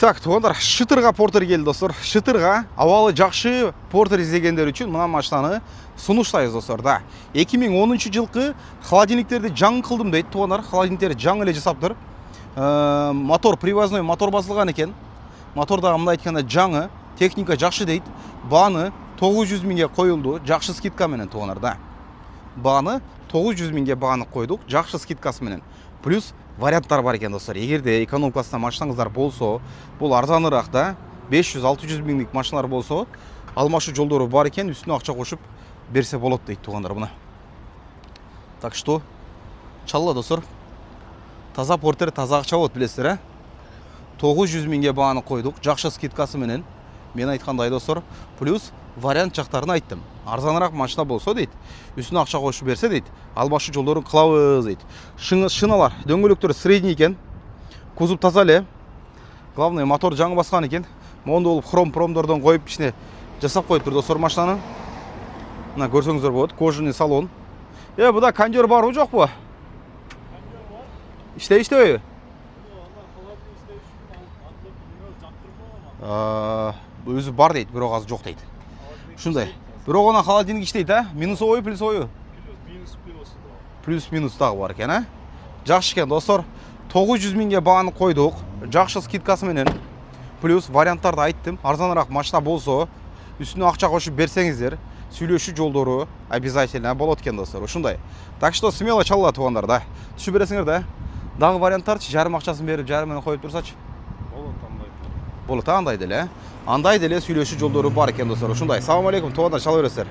Так, туугандар, Шытырга портер келди достор. Шытырга абалы жакшы портер издегендер үчүн мына машинаны сунуштайбыз достор. Да, 2010 жылкы холодильниктерди жаңы кылдым дейт туугандар. Холодильниктерди жаңы эле жасаптыр. Мотор привозной мотор басылган экен. Мотор дагы мындай айтканда жаңы, техника жакшы дейт. Бааны 900 миңге коюлду, жакшы скидка менен туугандар, да. Бааны 900 миңге бааны койдук, жакшы скидкасы менен. Плюс варианттар бар екен достар. Егерде эконом классына машинаңыздар болсо, бул арзаныраак да 500-600 миңдик машиналар болсо, алмашы жолдору бар екен, үстүнө акча кошуп берсе болот дейт туугандар мына. Так что чалла достор. Таза портер, таза акча болот билесиздер, а? 900 миңге бааны койдук, жакшы скидкасы менен. Мен айткандай достор, плюс вариант жактарын айттым. Арзаныраак машина болсо дейт, үстүнө акча кошуп берсе дейт, алмашы жолдорун кылабыз дейт. Шыналар, дөңгөлөктөр средний экен. Кузов таза эле. Главное, мотор жаңы баскан экен. Мондо болуп хром-промдордон коюп ичине жасап коюптур достор машинаны. Мына көрсөңүздөр болот, кожаный салон. Буда кондер барбы жокпу? Иштейбейби? Өзү бар дейт, бирок азыр жок дейт. Ушундай. Бирок она холодильник иштейт, а? Минус ою, плюс ою. Плюс-минус дагы бар экен, а? Жакшы экен достор. 900 миңге бааны койдук, жакшы скидкасы менен. Плюс варианттарды айттым. Арзаныраак машина болсо, үстүнө акча кошуп берсеңиздер, сүйлөшүү жолдору обязательно болот экен достор. Ушундай. Так что смело чалла туугандар, да. Түшүп бересиңер да. Дагы варианттарчы, жарым акчасын берип, жарым менен коюп турсачы. Болот андай деле, андай деле сүйлөшүү жолдору бар экен достор. Ушундай. Салам алейкум, туугандар, чала бересиздер.